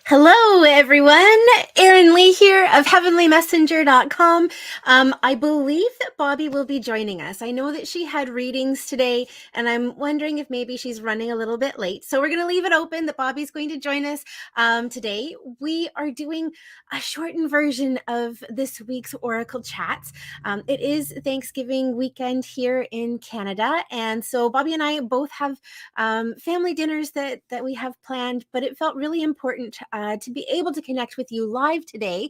Hello, everyone. Erin Lee here of heavenlymessenger.com. I believe that Bobbi will be joining us. I know that she had readings today, and I'm wondering if maybe she's running a little bit late. So we're going to leave it open that Bobbi's going to join us today. We are doing a shortened version of this week's Oracle Chats. It is Thanksgiving weekend here in Canada, and so Bobbi and I both have family dinners that we have planned, but it felt really important to be able to connect with you live today.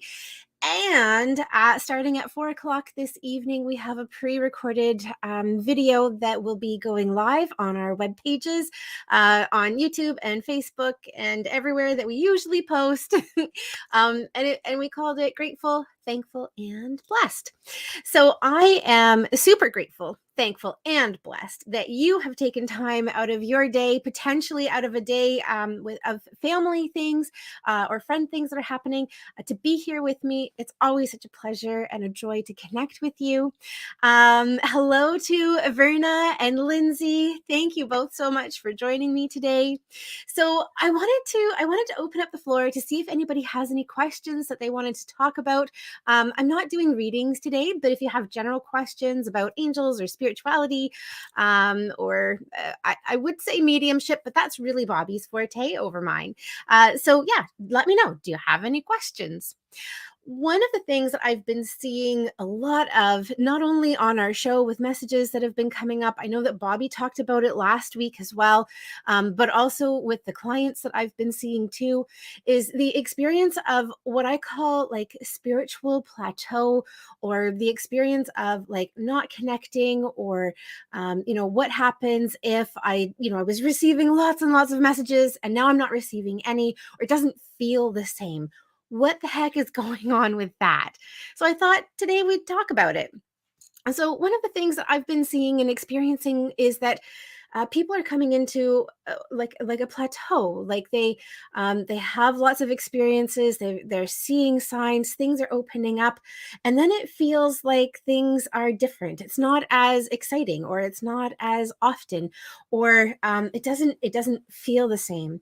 And starting at 4 o'clock this evening, we have a pre-recorded video that will be going live on our web pages, on YouTube and Facebook and everywhere that we usually post. And we called it Grateful, Thankful, and Blessed. So I am super grateful, thankful, and blessed that you have taken time out of your day, potentially out of a day of family things or friend things that are happening, to be here with me. It's always such a pleasure and a joy to connect with you. Hello to Verna and Lindsay. Thank you both so much for joining me today. So I wanted to open up the floor to see if anybody has any questions that they wanted to talk about. I'm not doing readings today, but if you have general questions about angels or spirituality, or I would say mediumship, but that's really Bobbi's forte over mine. So yeah, let me know. Do you have any questions? One of the things that I've been seeing a lot of, not only on our show with messages that have been coming up, I know that Bobbi talked about it last week as well, but also with the clients that I've been seeing too, is the experience of what I call like spiritual plateau, or the experience of like not connecting, or, what happens if I was receiving lots and lots of messages and now I'm not receiving any, or it doesn't feel the same. What the heck is going on with that? So I thought today we'd talk about it. And so one of the things that I've been seeing and experiencing is that people are coming into like a plateau. Like they have lots of experiences. They're seeing signs. Things are opening up, and then it feels like things are different. It's not as exciting, or it's not as often, or it doesn't feel the same.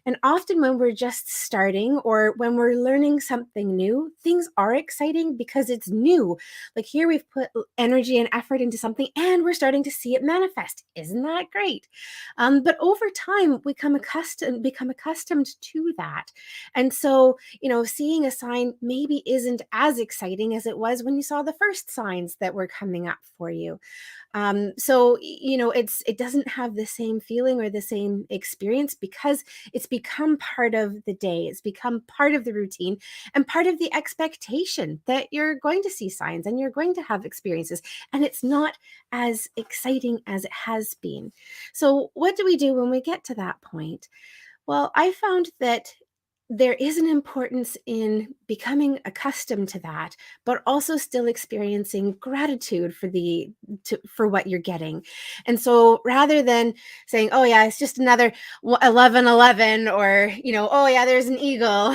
And often when we're just starting, or when we're learning something new, things are exciting because it's new. Like here we've put energy and effort into something, and we're starting to see it manifest. Isn't that great? But over time, we become accustomed to that. And so, seeing a sign maybe isn't as exciting as it was when you saw the first signs that were coming up for you. It doesn't have the same feeling or the same experience because it's become part of the day. It's become part of the routine and part of the expectation that you're going to see signs and you're going to have experiences. And it's not as exciting as it has been. So what do we do when we get to that point? Well, I found that there is an importance in becoming accustomed to that, but also still experiencing gratitude for what you're getting. And so rather than saying, oh yeah, it's just another 1111, or, oh yeah, there's an eagle,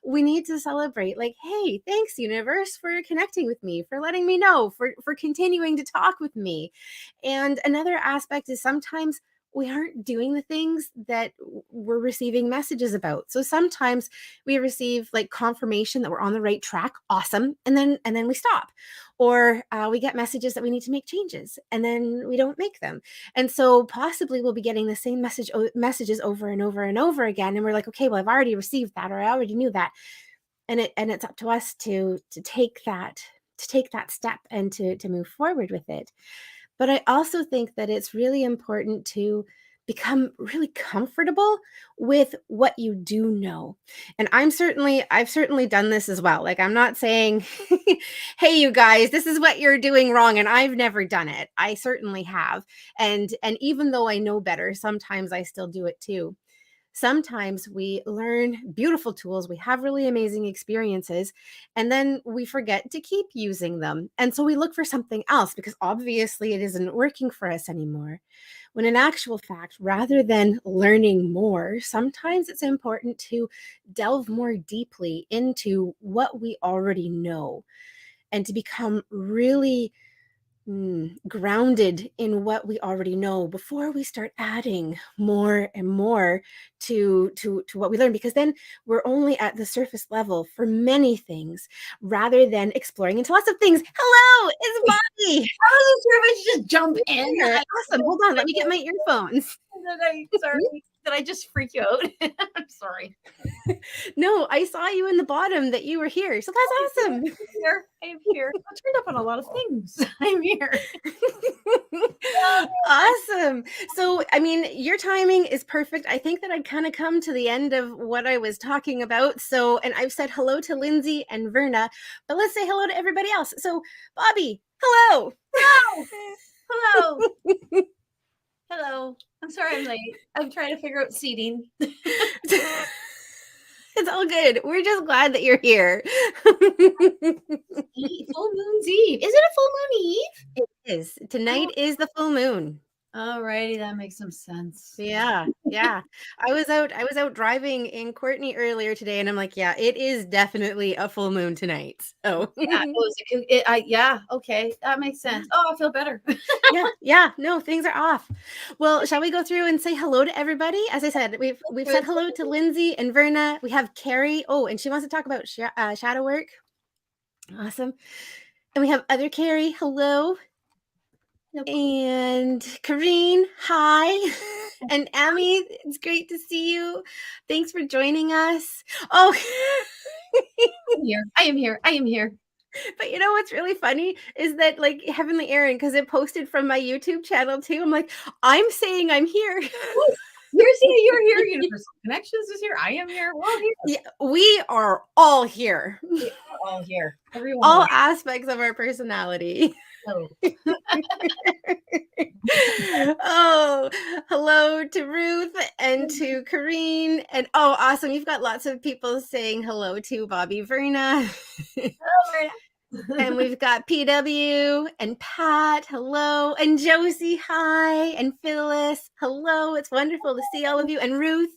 we need to celebrate, like, hey, thanks universe for connecting with me, for letting me know, for continuing to talk with me. And another aspect is sometimes we aren't doing the things that we're receiving messages about. So sometimes we receive like confirmation that we're on the right track. Awesome. And then we stop. Or we get messages that we need to make changes, and then we don't make them. And so possibly we'll be getting the same messages over and over and over again. And we're like, okay, well, I've already received that, or I already knew that. And it's up to us to take that step and to move forward with it. But I also think that it's really important to become really comfortable with what you do know. And I've certainly done this as well. Like, I'm not saying, hey, you guys, this is what you're doing wrong, and I've never done it. I certainly have. And even though I know better, sometimes I still do it too. Sometimes we learn beautiful tools, we have really amazing experiences, and then we forget to keep using them. And so we look for something else because obviously it isn't working for us anymore. When in actual fact, rather than learning more, sometimes it's important to delve more deeply into what we already know, and to become really grounded in what we already know before we start adding more and more to what we learn, because then we're only at the surface level for many things rather than exploring into lots of things. Hello, it's Bobbi. I wasn't sure if I should just jump in. Here. Awesome. Hold on, let me get my earphones. Did I just freak you out? I'm sorry. No, I saw you in the bottom that you were here, so that's awesome. I am here. I turned up on a lot of things. I'm here. Awesome. So, I mean, your timing is perfect. I think that I'd kind of come to the end of what I was talking about. So, and I've said hello to Lindsay and Verna, but let's say hello to everybody else. So, Bobbi, hello. Hello. Hello. I'm sorry I'm late. I'm trying to figure out seating. It's all good. We're just glad that you're here. Full moon's eve. Is it a full moon eve? It is. Tonight is the full moon. Alrighty, that makes some sense. Yeah. I was out driving in Courtney earlier today, and I'm like, yeah, it is definitely a full moon tonight. So yeah, okay, that makes sense. Oh, I feel better. yeah, no, things are off. Well, shall we go through and say hello to everybody? As I said, we've said hello to Lindsay and Verna. We have Carrie. Oh, and she wants to talk about shadow work. Awesome. And we have other Carrie. Hello. And Kareen, hi. And Amy, it's great to see you. Thanks for joining us. Oh, I am here. But you know what's really funny is that, like, Heavenly Erin, because it posted from my YouTube channel too. I'm like, I'm saying I'm here. You're saying you're here. Universal Connections is here. I am here. We're all here. Yeah, we are all here. We are all here. Everyone. All aspects of our personality. Oh, hello to Ruth and to Kareen. And oh, awesome. You've got lots of people saying hello to Bobbi Verna. And we've got PW and Pat, hello. And Josie, hi. And Phyllis, hello. It's wonderful to see all of you. And Ruth,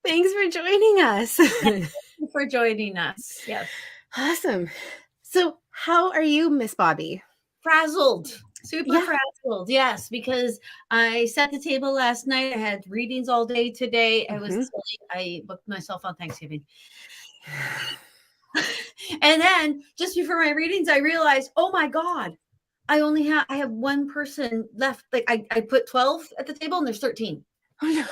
thanks for joining us. Thank you for joining us. Yes. Awesome. So how are you, Miss Bobbi? Frazzled. Super frazzled. Yes, because I set the table last night. I had readings all day today. I was silly. I booked myself on Thanksgiving. And then just before my readings, I realized, oh my God, I have one person left. Like I put 12 at the table and there's 13. Oh, no.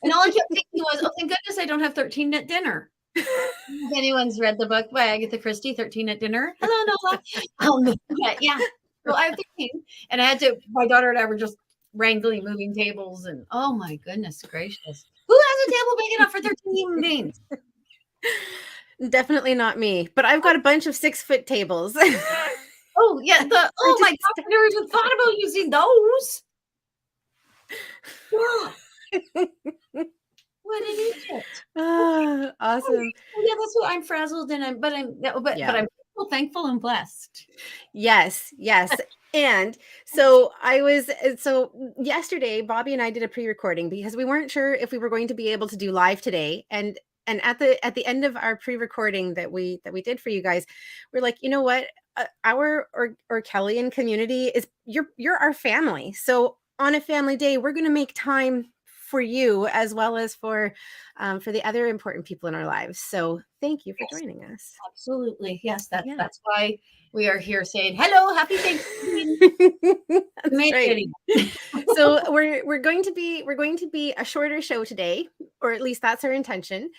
And all I kept thinking was, oh, thank goodness I don't have 13 at dinner. If anyone's read the book by Agatha Christie, 13 at Dinner. Hello, Nola. But yeah, so I have 13. And my daughter and I were just wrangling, moving tables. And oh my goodness gracious. Who has a table big enough for 13 human beings? Definitely not me, but I've got a bunch of 6-foot tables. Oh, yeah. My gosh, I never even thought about using those. What an idiot. Awesome. Yeah, that's what I'm frazzled and but I'm so thankful and blessed. Yes. And so yesterday, Bobbi and I did a pre-recording because we weren't sure if we were going to be able to do live today. And at the end of our pre-recording that we did for you guys, we're like, you know what? Our Oracelian community is you're our family. So on a family day, we're going to make time for you as well as for the other important people in our lives. So thank you for joining us. Absolutely. Yes, that's why we are here saying hello, happy Thanksgiving. That's right. So we're going to be a shorter show today, or at least that's our intention.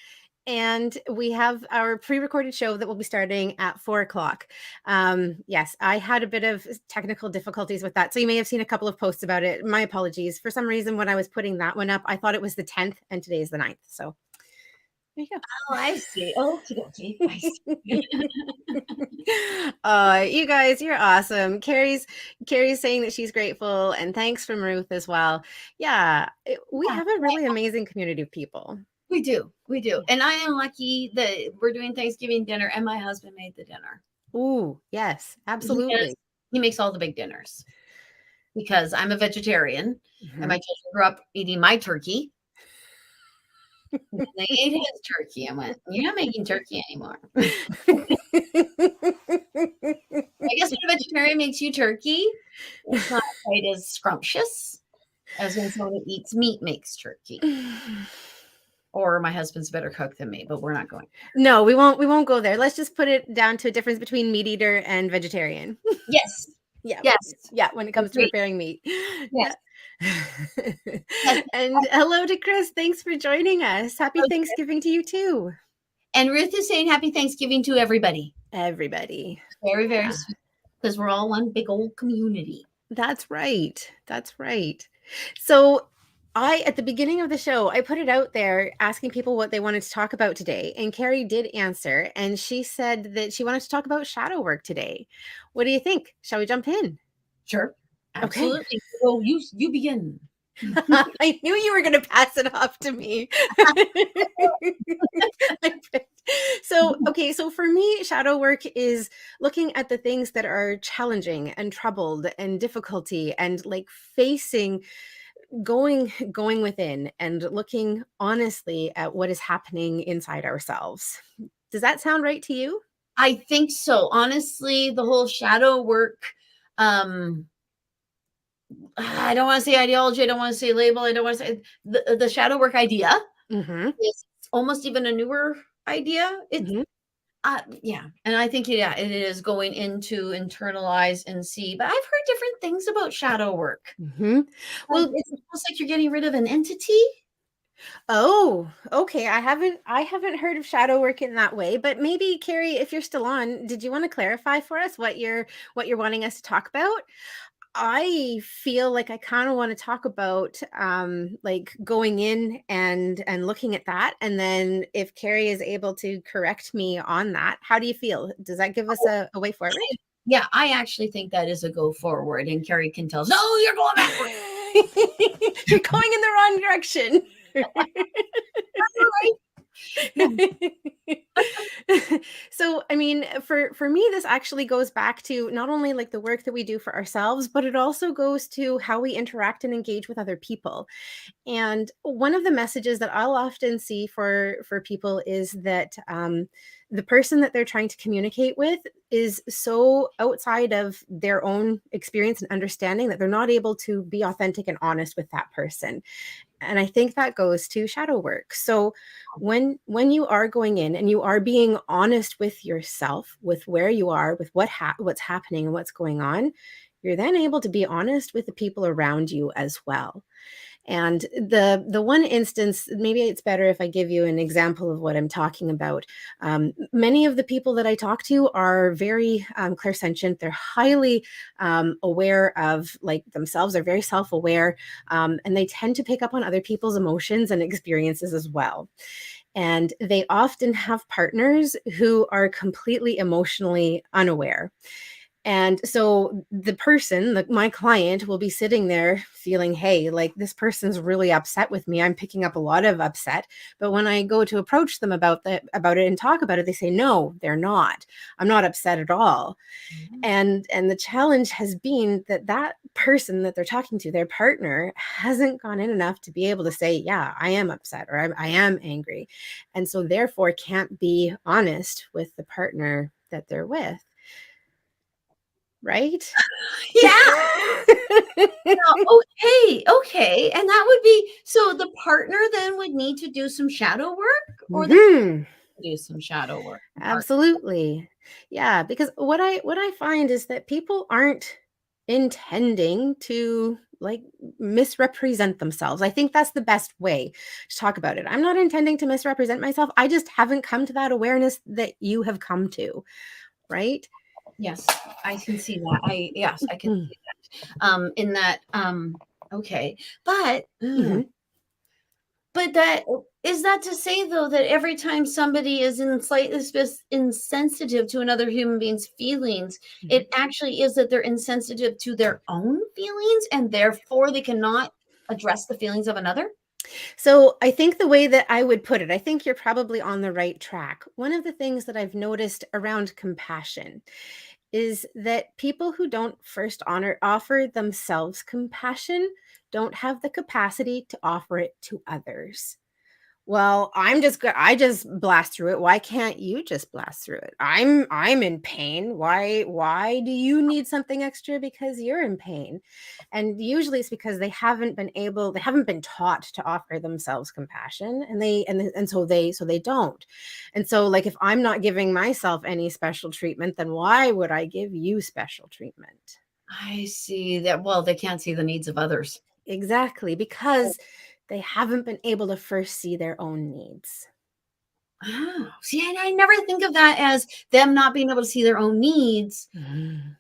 And we have our pre-recorded show that will be starting at 4:00. Yes, I had a bit of technical difficulties with that. So you may have seen a couple of posts about it. My apologies. For some reason, when I was putting that one up, I thought it was the 10th and today is the 9th. So there you go. Oh, I see. Okay. I see. You guys, you're awesome. Carrie's saying that she's grateful, and thanks from Ruth as well. Yeah, we have a really amazing community of people. We do. And I am lucky that we're doing Thanksgiving dinner and my husband made the dinner. Ooh, yes, absolutely. He makes all the big dinners because I'm a vegetarian and my children grew up eating my turkey. And they ate his turkey. I went, you're not making turkey anymore. guess when a vegetarian makes you turkey, it's not quite as scrumptious as when someone who eats meat makes turkey. Or my husband's a better cook than me, but we're not going. No, we won't go there. Let's just put it down to a difference between meat eater and vegetarian. Yes. Yeah. Yes. Yeah, when it comes to Agreed. preparing meat. Yes. Yeah. Yes. And hello to Chris. Thanks for joining us. Happy Okay. Thanksgiving to you too. And Ruth is saying happy Thanksgiving to everybody. Everybody. Very, very Yeah. sweet. Because we're all one big old community. That's right. That's right. So at the beginning of the show, I put it out there asking people what they wanted to talk about today. And Carrie did answer. And she said that she wanted to talk about shadow work today. What do you think? Shall we jump in? Sure. Okay. Absolutely. So you begin. I knew you were going to pass it off to me. So for me, shadow work is looking at the things that are challenging and troubled and difficulty and like facing going within and looking honestly at what is happening inside ourselves. Does that sound right to you? I think so. Honestly, the whole shadow work, I don't want to say ideology, I don't want to say label, I don't want to say the shadow work idea is almost even a newer idea. It's yeah, and I think it is going into internalize and see. But I've heard different things about shadow work. Well, It's almost like you're getting rid of an entity. oh, okay. I haven't heard of shadow work in that way, but maybe Carrie, if you're still on, did you want to clarify for us what you're wanting us to talk about? I feel like I kind of want to talk about like going in and looking at that, and then if Carrie is able to correct me on that, how do you feel? Does that give us a way forward? Yeah, I actually think that is a go forward, and Carrie can tell us, no, you're going backward. You're going in the wrong direction. So I mean, for me, this actually goes back to not only like the work that we do for ourselves, but it also goes to how we interact and engage with other people. And one of the messages that I'll often see for people is that the person that they're trying to communicate with is so outside of their own experience and understanding that they're not able to be authentic and honest with that person. And I think that goes to shadow work. So when you are going in and you are being honest with yourself, with where you are, with what's happening and what's going on, you're then able to be honest with the people around you as well. And the one instance, maybe it's better if I give you an example of what I'm talking about. Many of the people that I talk to are very clairsentient. They're highly aware of like themselves. They're very self-aware, and they tend to pick up on other people's emotions and experiences as well. And they often have partners who are completely emotionally unaware. And so the person, my client, will be sitting there feeling, hey, like this person's really upset with me. I'm picking up a lot of upset. But when I go to approach them about it and talk about it, they say, no, they're not. I'm not upset at all. And the challenge has been that person that they're talking to, their partner, hasn't gone in enough to be able to say, yeah, I am upset or I am angry. And so therefore can't be honest with the partner that they're with. Right? Yeah. Okay. And that would be, so the partner then would need to do some shadow work, or do some shadow work. Absolutely. Yeah, because what I find is that people aren't intending to like misrepresent themselves. I think that's the best way to talk about it. I'm not intending to misrepresent myself. I just haven't come to that awareness that you have come to, right? Yes, I can see that. I can see that. In that, okay, but that is that to say though that every time somebody is in slightly insensitive to another human being's feelings, it actually is that they're insensitive to their own feelings, and therefore they cannot address the feelings of another. So I think the way that I would put it, I think you're probably on the right track. One of the things that I've noticed around compassion is that people who don't first offer themselves compassion don't have the capacity to offer it to others. Well, I just blast through it. Why can't you just blast through it? I'm in pain. Why do you need something extra because you're in pain? And usually it's because they haven't been taught to offer themselves compassion, and so they don't. And so, like, if I'm not giving myself any special treatment, then why would I give you special treatment? I see that. Well, they can't see the needs of others. Exactly, because they haven't been able to first see their own needs. Oh, see, and I never think of that as them not being able to see their own needs. Mhm.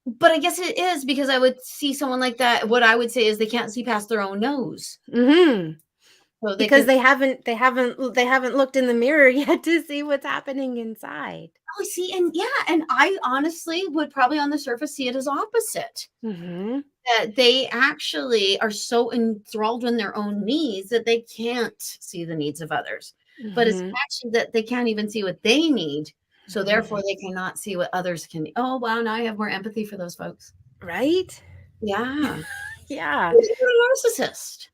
But I guess it is, because I would see someone like that. What I would say is they can't see past their own nose. Mhm. So they Because can, they haven't looked in the mirror yet to see what's happening inside. oh, see, and yeah, and I honestly would probably on the surface see it as opposite. Mhm. That they actually are so enthralled in their own needs that they can't see the needs of others. But it's Mhm. actually that they can't even see what they need. So therefore Mhm. they cannot see what others can. Oh, wow. Now I have more empathy for those folks. Right? Yeah. Yeah. What about a narcissist?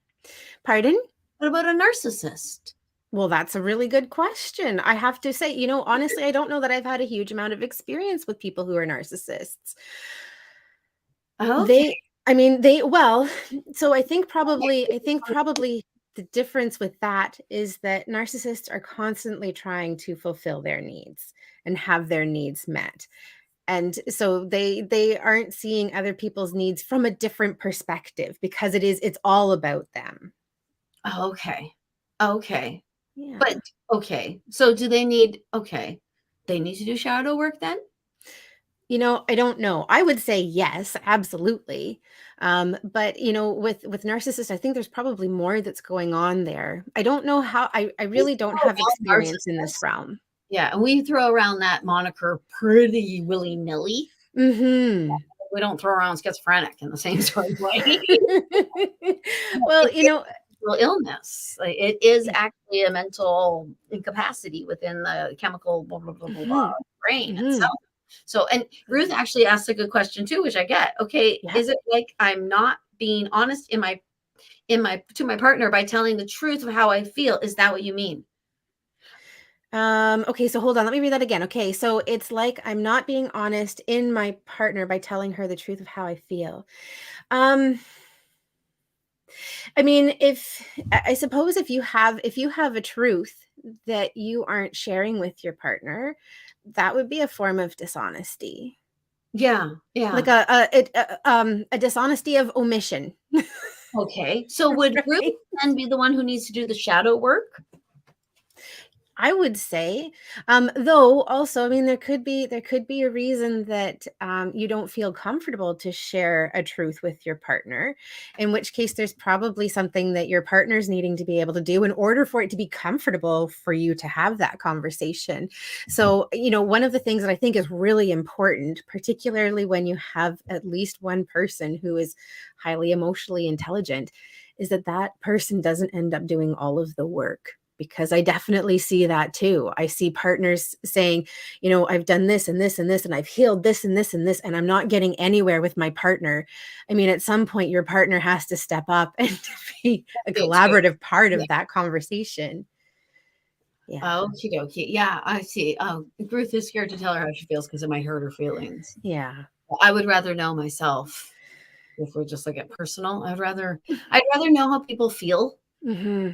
Pardon? What about a narcissist? Well, that's a really good question. I have to say, honestly, I don't know that I've had a huge amount of experience with people who are narcissists. Okay. They I mean, they well, so I think probably the difference with that is that narcissists are constantly trying to fulfill their needs and have their needs met. And so they aren't seeing other people's needs from a different perspective because it's all about them. Okay. Okay. But Yeah. okay. So do they need, okay. They need to do shadow work then? I don't know. I would say yes, absolutely. But with narcissists, I think there's probably more that's going on there. I don't know how. I We really don't throw have around experience in this narcissists. realm. Yeah, and we throw around that moniker pretty willy-nilly. Hmm. We don't throw around schizophrenic in the same sort of way. Well, It is a mental illness. Like, it is yeah. actually a mental incapacity within the chemical blah, blah, blah, blah, blah, Hmm. brain Hmm. itself. So, and Ruth actually asked a good question too, which I get. Okay, Yeah. is it like I'm not being honest to my partner by telling the truth of how I feel? Is that what you mean? Okay, so hold on. Let me read that again. Okay, so it's like I'm not being honest in my partner by telling her the truth of how I feel. Um, I mean, if I suppose if you have a truth that you aren't sharing with your partner, that would be a form of dishonesty. Yeah, Like yeah. a dishonesty of omission. Okay. So would Ruth Right? then be the one who needs to do the shadow work? I would say, though also, I mean, there could be a reason that you don't feel comfortable to share a truth with your partner, in which case there's probably something that your partner's needing to be able to do in order for it to be comfortable for you to have that conversation. So, one of the things that I think is really important, particularly when you have at least one person who is highly emotionally intelligent, is that that person doesn't end up doing all of the work, because I definitely see that too. I see partners saying, I've done this and this and this, and I've healed this and this and this, and I'm not getting anywhere with my partner. I mean, at some point, your partner has to step up and be a Me too. collaborative part Yeah. of that conversation. Yeah. Okie dokie. Yeah, I see. Ruth is scared to tell her how she feels because it might hurt her feelings. Yeah. I would rather know myself. If we're just like it personal, I'd rather know how people feel, Hmm.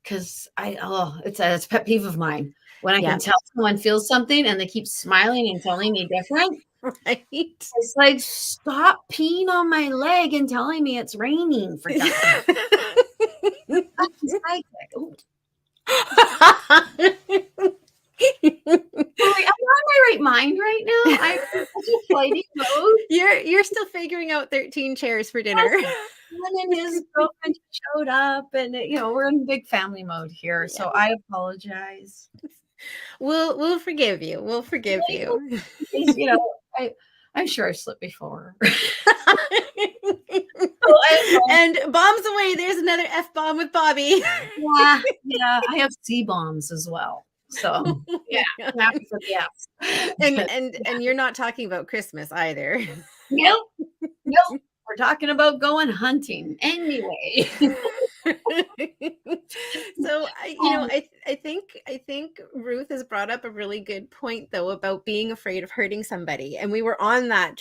because it's a pet peeve of mine when I can Yeah. tell someone feels something and they keep smiling and telling me different. Right. It's like, stop peeing on my leg and telling me it's raining, for God's sake. Ooh, sorry, I'm not in my right mind right now. I'm in such a flighty mode. You're still figuring out 13 chairs for dinner. Husband and his girlfriend showed up, and we're in big family mode here. Yeah. So I apologize. We'll forgive you. We'll forgive you. Because, I I'm sure I slipped before. So I apologize. And bombs away. There's another F bomb with Bobby. Yeah, yeah, I have C bombs as well. So Oh yeah, my God. I'm happy for the Fs. And But and and you're not talking about Christmas either. nope, nope. We're talking about going hunting anyway. So I think Ruth has brought up a really good point though about being afraid of hurting somebody, and we were on that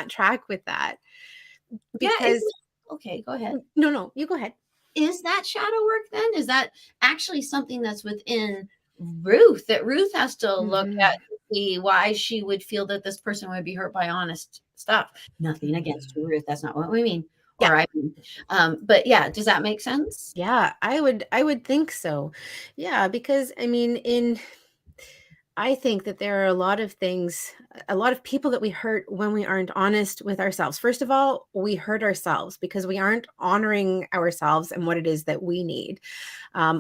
track with that Yeah, because okay, go ahead. no, you go ahead. Is that shadow work then? Is that actually something that's within Ruth that Ruth has to look at to see why she would feel that this person would be hurt by honest stuff? Nothing against you, Ruth. That's not what we mean. Yeah. Or I mean, but yeah, does that make sense? Yeah, I would think so. Yeah, because I mean, I think that there are a lot of things, a lot of people that we hurt when we aren't honest with ourselves. First of all, we hurt ourselves because we aren't honoring ourselves and what it is that we need.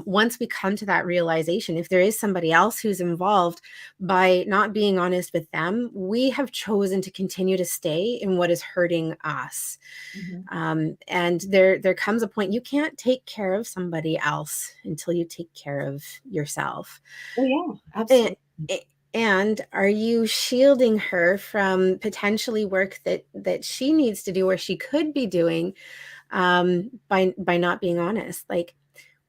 Once we come to that realization, if there is somebody else who's involved, by not being honest with them, we have chosen to continue to stay in what is hurting us. And there comes a point you can't take care of somebody else until you take care of yourself. Oh yeah, And, absolutely. and are you shielding her from potentially work that she needs to do or she could be doing by not being honest? Like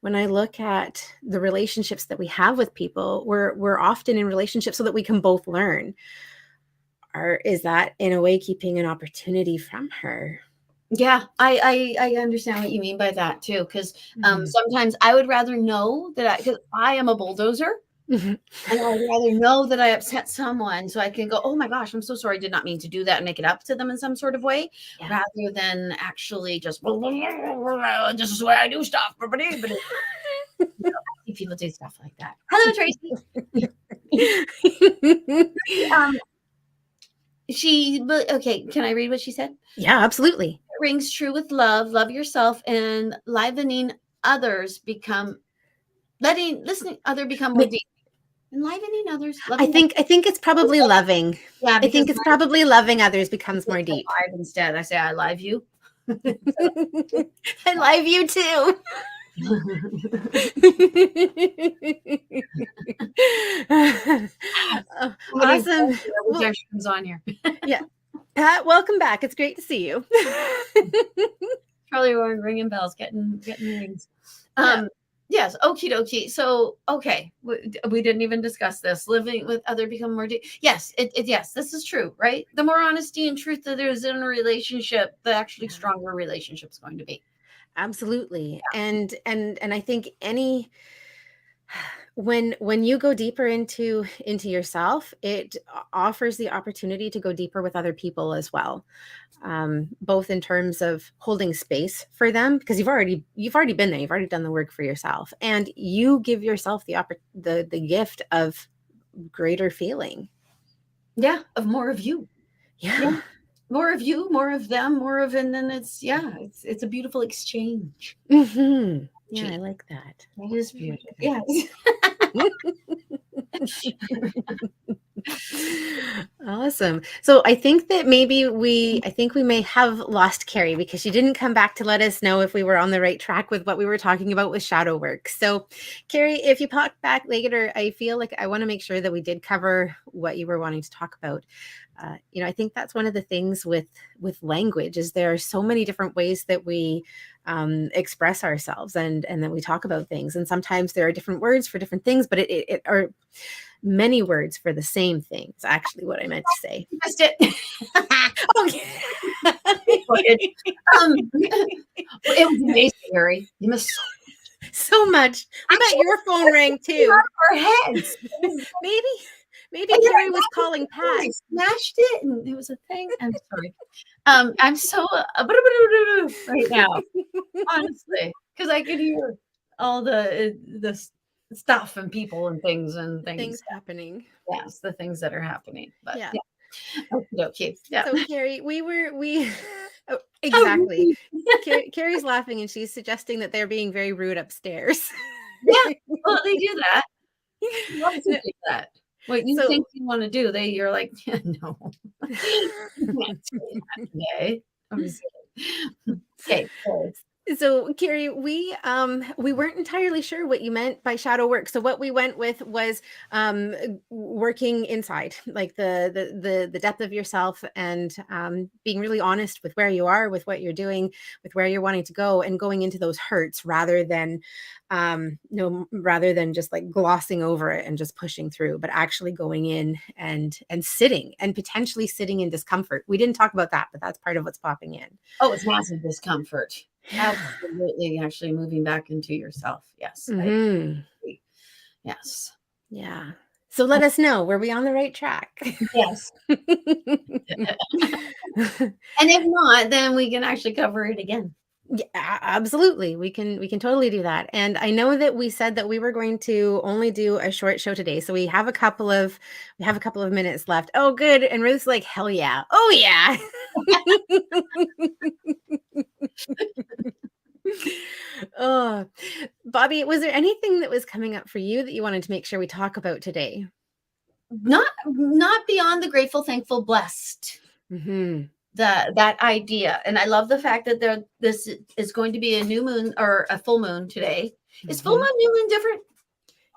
when I look at the relationships that we have with people, we're often in relationships so that we can both learn. Or is that in a way keeping an opportunity from her? Yeah, I understand what you mean by that too. Because Mhm. sometimes I would rather know that because I am a bulldozer. Mhm. And I'd rather know that I upset someone so I can go, oh my gosh, I'm so sorry. I did not mean to do that and make it up to them in some sort of way, Yeah. rather than actually just, this is why I do stuff. But I see people do stuff like that. Hello, Tracy. Okay, can I read what she said? Yeah, absolutely. It rings true with love. Love yourself and listening other become more deep. Enlivening others, I loving think I think it's probably others. loving. Yeah, I because think it's probably loving others becomes more deep. alive instead. I say I love you. I love you too. Awesome. Well, Comes on here. yeah. Pat, welcome back. It's great to see you. Probably ringing bells, getting rings. Yeah. Yes, okie dokie. So, okay, we didn't even discuss this. Living with other become more deep. Yes, yes, this is true, right? The more honesty and truth that there is in a relationship, the actually stronger relationship is going to be. Absolutely. And I think when you go deeper into yourself, it offers the opportunity to go deeper with other people as well, both in terms of holding space for them, because you've already been there, you've already done the work for yourself, and you give yourself the gift of greater feeling. Yeah, of more of you. Yeah. More of you, more of them, more of, and then it's a beautiful exchange. Yeah, I like that. It is beautiful. Yeah. Awesome. So I think that maybe we may have lost Carrie because she didn't come back to let us know if we were on the right track with what we were talking about with shadow work. So Carrie, if you pop back later, I feel like I want to make sure that we did cover what you were wanting to talk about. I think that's one of the things with language is there are so many different ways that we express ourselves and that we talk about things. And sometimes there are different words for different things, but it are many words for the same thing. It's actually what I meant to say. You missed it. Okay. It was amazing, Harry. You missed so much. I bet your phone rang too. Our heads. Maybe Carrie was calling Pat. I smashed it, and it was a thing. I'm sorry. I'm so right now, honestly, because I could hear all the stuff and people and things happening. Yes, the things that are happening. But yeah. Okay. Yeah. So Carrie, oh, exactly. Carrie's laughing and she's suggesting that they're being very rude upstairs. Yeah. Well, they do that. Why do that? What you think you want to do, you're like, yeah, no. You can't say that today. Okay. So, Carrie, we weren't entirely sure what you meant by shadow work. So, what we went with was working inside, like the depth of yourself, and being really honest with where you are, with what you're doing, with where you're wanting to go, and going into those hurts rather than no, rather than just like glossing over it and just pushing through, but actually going in and sitting and potentially sitting in discomfort. We didn't talk about that, but that's part of what's popping in. Oh, it's massive discomfort. Absolutely. Actually moving back into yourself. Yes. I agree. Yes. Yeah. So let us know. Were we on the right track? Yes. And if not, then we can actually cover it again. Yeah, absolutely. We can totally do that. And I know that we said that we were going to only do a short show today. So we have a couple of minutes left. Oh, good. And Ruth's like, hell yeah. Oh yeah. Oh, Bobbi, was there anything that was coming up for you that you wanted to make sure we talk about today? Not beyond the grateful, thankful, blessed. Mm-hmm. That idea. And I love the fact that this is going to be a new moon or a full moon today. Is full moon, new moon different?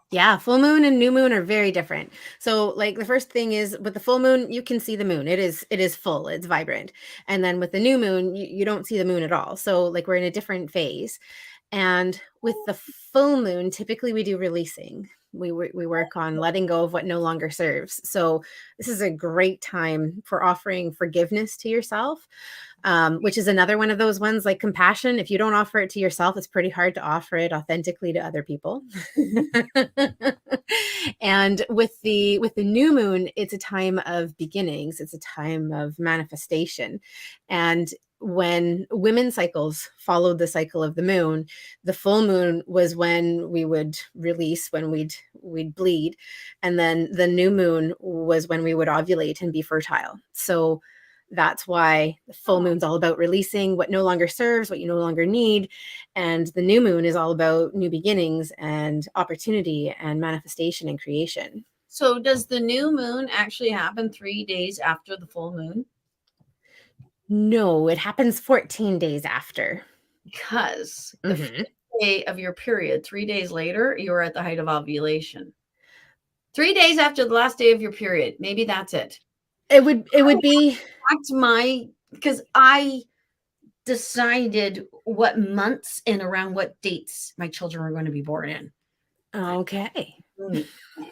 Yeah, full moon and new moon are very different. So like the first thing is with the full moon, you can see the moon. It is full, it's vibrant. And then with the new moon, you don't see the moon at all. So like we're in a different phase. And with the full moon, typically we do releasing. We work on letting go of what no longer serves. So this is a great time for offering forgiveness to yourself, which is another one of those ones like compassion. If you don't offer it to yourself, it's pretty hard to offer it authentically to other people. And with the new moon, it's a time of beginnings. It's a time of manifestation. And when women's cycles followed the cycle of the moon, the full moon was when we would release, when we'd bleed, and then the new moon was when we would ovulate and be fertile. So that's why the full moon's all about releasing what no longer serves, what you no longer need, and the new moon is all about new beginnings and opportunity and manifestation and creation. So does the new moon actually happen 3 days after the full moon? No, it happens 14 days after. Because the first day of your period, 3 days later, you're at the height of ovulation. 3 days after the last day of your period, maybe that's it. It would be because I decided what months and around what dates my children were going to be born in. okay.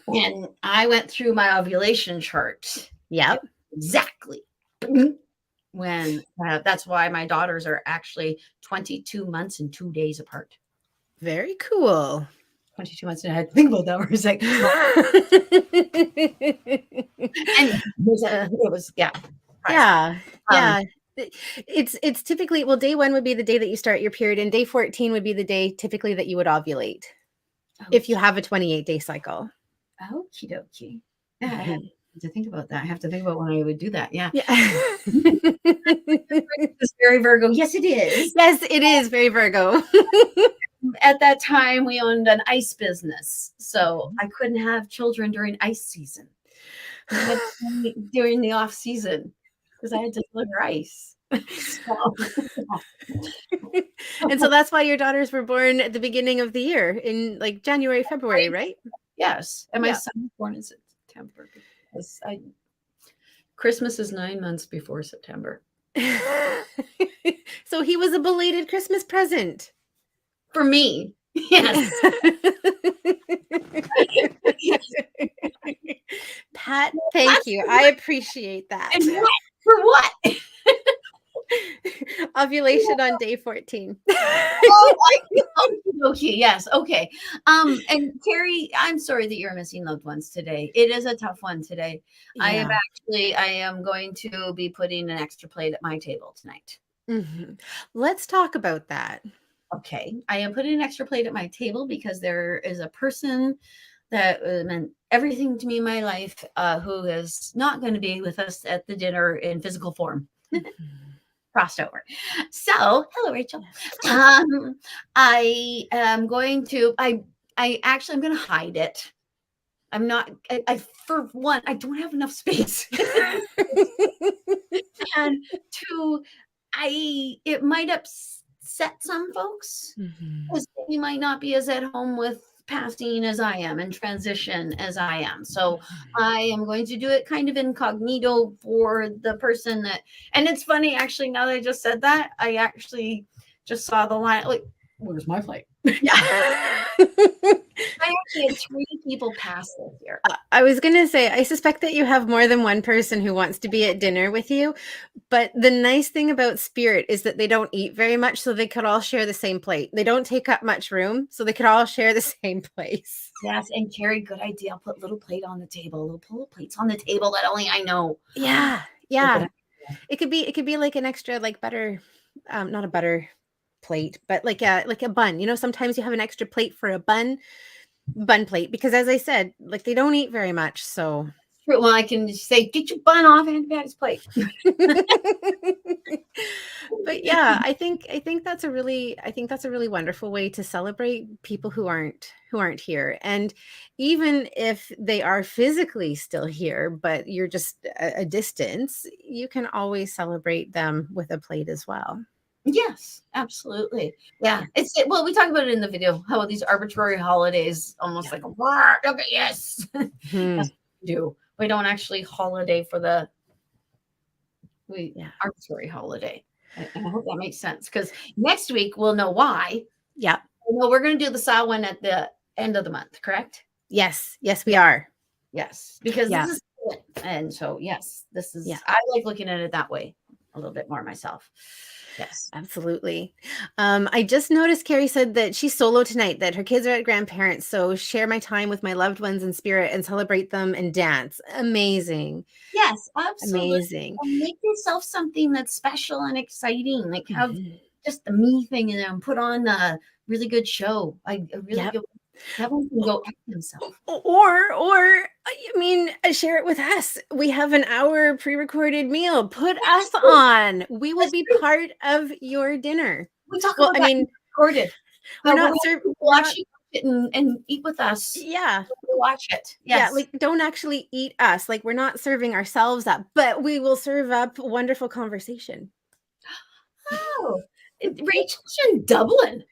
And I went through my ovulation chart. Yep. Exactly. When that's why my daughters are actually 22 months and 2 days apart. Very cool. 22 months, and I had to think about that for a second. And it was yeah. It's typically, well, day 1 would be the day that you start your period, and day 14 would be the day typically that you would ovulate. If you have a 28-day cycle. Okie dokie. Yeah, I have to think about that. I have to think about when I would do that. Yeah. It's very Virgo. Yes, it is. Yes, it is very Virgo. At that time, we owned an ice business, so I couldn't have children during ice season. During the off season, because I had to deliver ice. And so that's why your daughters were born at the beginning of the year in like January, February, right? Yes. And my son was born in September because Christmas is 9 months before September. So he was a belated Christmas present. For me. Yes. Pat, thank you. I appreciate that. And what? For what? Ovulation on day 14. Okay, yes, okay. And Carrie, I'm sorry that you're missing loved ones today. It is a tough one today. Yeah. I am going to be putting an extra plate at my table tonight. Let's talk about that. Okay, I am putting an extra plate at my table because there is a person that meant everything to me in my life who is not going to be with us at the dinner in physical form. Crossed over. So, hello, Rachel. I am going to, I'm going to hide it. I'm not, for one, I don't have enough space. And two, it might upset some folks Mhm. because they might not be as at home with passing as I am and transition as I am. So I am going to do it kind of incognito for the person that, and it's funny actually, now that I just said that, I actually just saw the line, like, where's my flight? Yeah. I actually had 3 people pass this year. I was going to say, I suspect that you have more than one person who wants to be at dinner with you. But the nice thing about Spirit is that they don't eat very much, so they could all share the same plate. They don't take up much room, so they could all share the same place. Yes, and Carrie, good idea. I'll put little plate on the table, little plates on the table that only I know. Yeah, Good yeah. idea. It could be like an extra like butter, not a butter plate, but like a bun. You know, sometimes you have an extra plate for a bun plate because as I said, like they don't eat very much, so True. Well, I can just say, get your bun off Aunt Patty's plate. but yeah, I think that's a really wonderful way to celebrate people who aren't here. And even if they are physically still here, but you're just a distance, you can always celebrate them with a plate as well. Yes, absolutely. Yeah. Well, we talk about it in the video, how these arbitrary holidays almost like, "Wah, okay, yes." That's Mhm. what we do. We don't actually holiday for the Yeah. arbitrary holiday. And I hope that makes sense because next week we'll know why. Yeah. Well, we're going to do the Samhain at the end of the month, correct? Yes. Yes, we Yeah. are. Yes, because Yeah. this is it. And so, yes, this is, Yeah. I like looking at it that way a little bit more myself. Yes. Absolutely. I just noticed Carrie said that she's solo tonight, that her kids are at grandparents. So share my time with my loved ones in spirit and celebrate them and dance. Amazing. Yes, absolutely. Amazing. And make yourself something that's special and exciting. Like have Mhm. just the me thing and put on a really good show. A really Yep. good, that one can go F himself. Or I mean, share it with us. We have an hour pre-recorded meal. Put us on. We will That's be true. part of your dinner. We talk Well, about I that in mean, recorded. we're How we're not having people we're not actually watch it and eat with us. yeah. We'll watch it. Yeah, Yes. like don't actually eat us. Like we're not serving ourselves up, but we will serve up wonderful conversation. Oh, Rachel's in Dublin.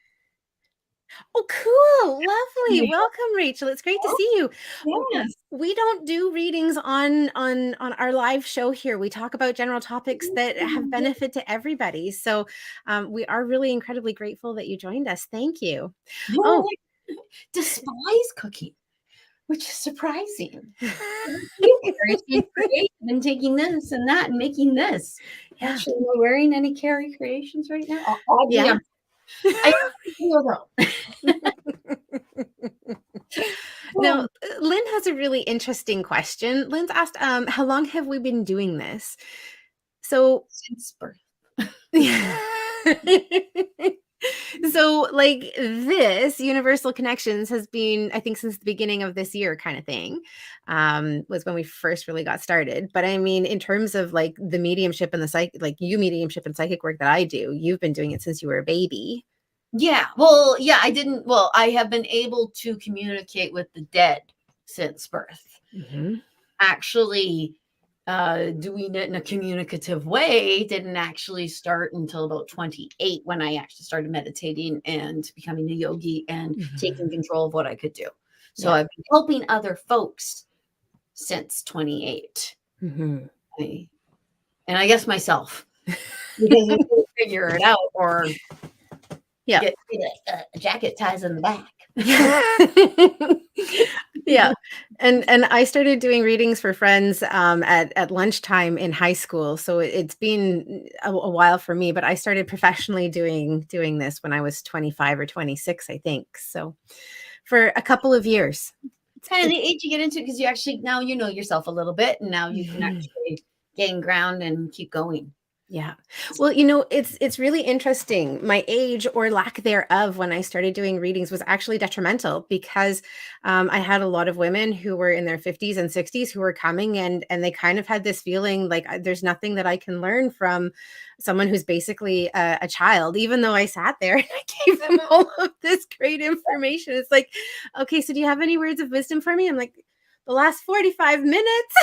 Oh, cool. Lovely. Yeah. Welcome, Rachel. It's great to Oh, see you. yes. We don't do readings on our live show here. We talk about general topics that have benefit to everybody. So we are really incredibly grateful that you joined us. Thank you. No, Oh, I despise cooking, which is surprising. You Carrie, being creative and taking this and that and making this. yeah. Actually, am I wearing any Carrie creations right now? Oddly, Yeah. I feel though. Now, Oh, Lynn has a really interesting question. Lynn's asked, how long have we been doing this? So, since birth. so like this Universal Connections has been, I think, since the beginning of this year kind of thing, was when we first really got started. But I mean, in terms of like the mediumship and the mediumship and psychic work that I do, you've been doing it since you were a baby. Yeah. Well, yeah, I have been able to communicate with the dead since birth. Mhm. Actually, doing it in a communicative way didn't actually start until about 28 when I actually started meditating and becoming a yogi and taking Mhm. control of what I could do. So Yeah. I've been helping other folks since 28. Mhm. And I guess myself, because you couldn't figure it out or Yeah. get jacket ties in the back. Yeah. And I started doing readings for friends at lunchtime in high school. So it's been a while for me, but I started professionally doing this when I was 25 or 26, I think. So for a couple of years. It's kind of the age you get into because you actually now you know yourself a little bit and now you can Mhm. actually gain ground and keep going. Yeah. Well, you know, it's really interesting. My age or lack thereof when I started doing readings was actually detrimental because I had a lot of women who were in their 50s and 60s who were coming and they kind of had this feeling like there's nothing that I can learn from someone who's basically a child, even though I sat there and I gave them all of this great information. It's like, okay, so do you have any words of wisdom for me? I'm like, the last 45 minutes.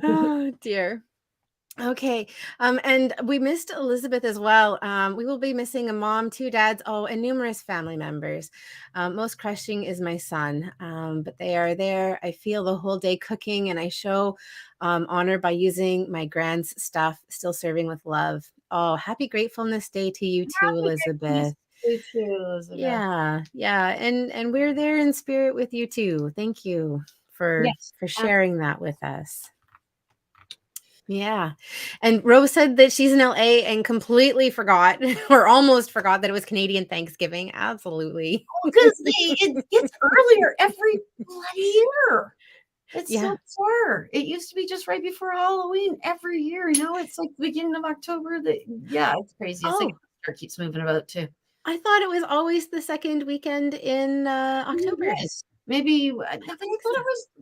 Oh dear. Okay. And we missed Elizabeth as well. We will be missing a mom, two dads, and numerous family members. Most crushing is my son, but they are there. I feel the whole day cooking, and I show honor by using my grand's stuff, still serving with love. Oh, happy Gratefulness Day to you too, Happy Christmas Elizabeth. to you too, Elizabeth. Yeah, and we're there in spirit with you too. Thank you for Yes. sharing that with us. Yeah. And Rose said that she's in LA and completely forgot or almost forgot that it was Canadian Thanksgiving. Absolutely. Because it gets earlier every bloody year. It's Yeah. so bizarre. It used to be just right before Halloween every year. It's like the beginning of October. It's crazy. It's like it keeps moving about too. I thought it was always the second weekend in October. Maybe, but I thought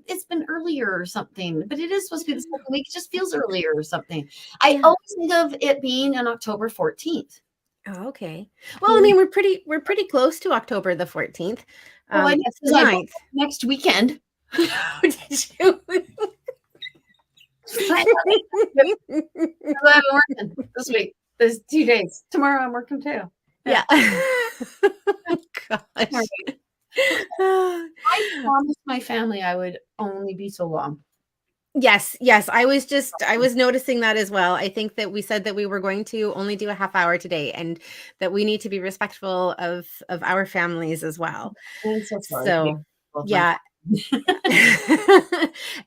it's been earlier or something. But it is supposed to be the second week. It just feels earlier or something. I always think of it being on October 14th. Oh, okay. Well, I mean, we're pretty close to October the 14th. That's the 9th. Next weekend. Did you? I'm working this week. There's 2 days. Tomorrow I'm working too. Yeah. Gosh. I promised my family I would only be so long. Yes. I was noticing that as well. I think that we said that we were going to only do a half hour today and that we need to be respectful of our families as well. I'm so sorry. So, yeah.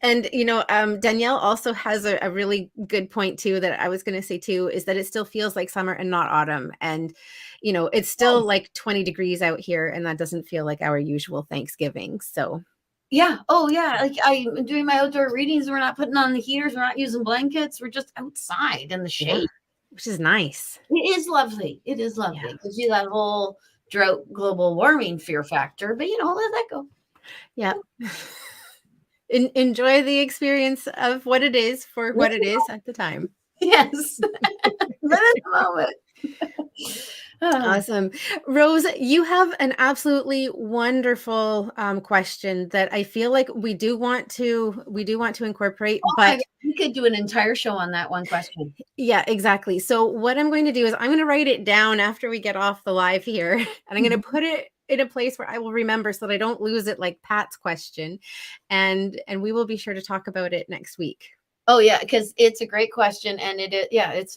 And Danielle also has a really good point too that I was going to say too, is that it still feels like summer and not autumn, and it's still like 20 degrees out here, and that doesn't feel like our usual Thanksgiving. So yeah. Oh yeah, like I'm doing my outdoor readings. We're not putting on the heaters, we're not using blankets, we're just outside in the shade, which is nice. It is lovely because you that whole drought, global warming fear factor, but let that go. Yeah. Enjoy the experience of what it is for what it is at the time. Yes. Live in the moment. Awesome. Rose, you have an absolutely wonderful question that I feel like we do want to incorporate, but we could do an entire show on that one question. Yeah, exactly. So what I'm going to do is I'm going to write it down after we get off the live here, and I'm going to put it in a place where I will remember so that I don't lose it like Pat's question. And we will be sure to talk about it next week. Oh yeah, because it's a great question, and it's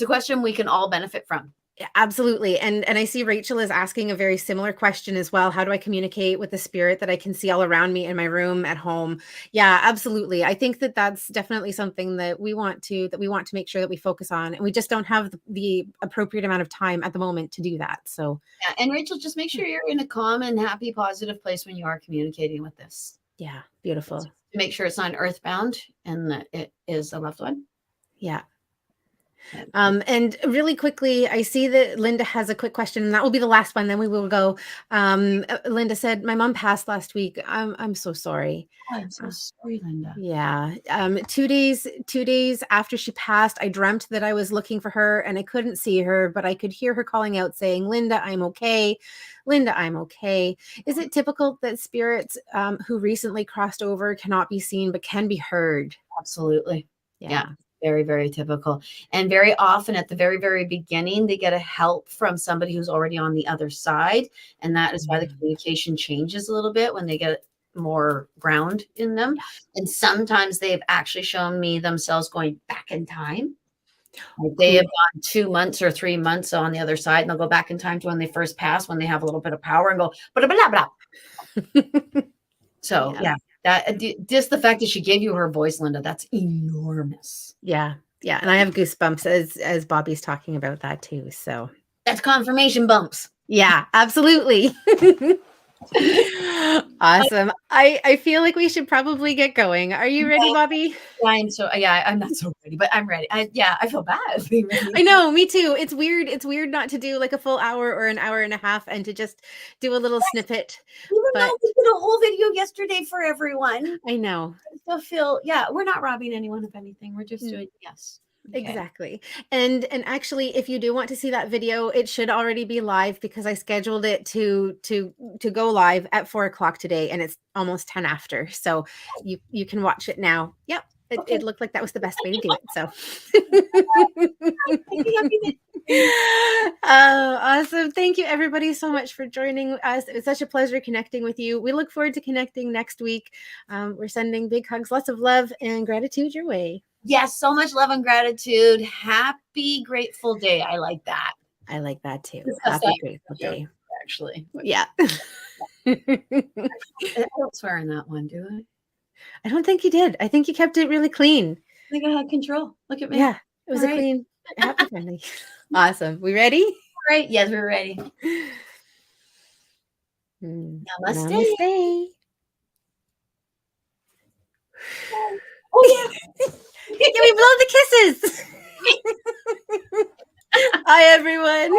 a question we can all benefit from. Yeah, absolutely. And I see Rachel is asking a very similar question as well. How do I communicate with the spirit that I can see all around me in my room at home? Yeah, absolutely. I think that that's definitely something that we want to make sure that we focus on, and we just don't have the appropriate amount of time at the moment to do that. So yeah, and Rachel, just make sure you're in a calm and happy, positive place when you are communicating with this. Yeah, beautiful. Make sure it's not earthbound and that it is a loved one. Yeah. And really quickly, I see that Linda has a quick question, and that will be the last one. Then we will go. Linda said, "My mom passed last week. I'm so sorry." I'm so sorry, Linda. Yeah. 2 days after she passed, I dreamt that I was looking for her and I couldn't see her, but I could hear her calling out saying, "Linda, I'm okay. Linda, I'm okay." Is it typical that spirits who recently crossed over cannot be seen but can be heard? Absolutely. Yeah. Very, very typical. And very often at the very, very beginning, they get a help from somebody who's already on the other side. And that is why the communication changes a little bit when they get more ground in them. And sometimes they've actually shown me themselves going back in time. Like they have gone 2 months or 3 months on the other side, and they'll go back in time to when they first passed, when they have a little bit of power, and go, blah, blah, blah, blah. So, yeah. That just the fact that she gave you her voice, Linda, that's enormous. Yeah. And I have goosebumps as Bobbi's talking about that too. So that's confirmation bumps. Yeah, absolutely. Awesome. I feel like we should probably get going. Are you ready, Bobbi? I'm not so ready, but I'm ready. I feel bad. I know, me too. It's weird not to do like a full hour or an hour and a half and to just do a little snippet. Even though we did a whole video yesterday for everyone. I know. I still feel, we're not robbing anyone of anything. We're just doing, Okay. Exactly. And actually, if you do want to see that video, it should already be live because I scheduled it to go live at 4 o'clock today, and it's almost 10 after. So you can watch it now. Yep. Okay. It looked like that was the best way to do it. So awesome. Thank you everybody so much for joining us. It was such a pleasure connecting with you. We look forward to connecting next week. We're sending big hugs, lots of love and gratitude your way. Yes, so much love and gratitude. Happy Grateful Day. I like that. I like that too. Discuss Happy that Grateful Day. Actually. Yeah. I don't swear in that one, do I? I don't think you did. I think you kept it really clean. I think I had control. Look at me. Yeah. It was All a right. clean, happy family. Awesome. We ready? All right. Yes, we're ready. Namaste. Namaste. Oh, yeah. Can we blow the kisses? Bye, everyone.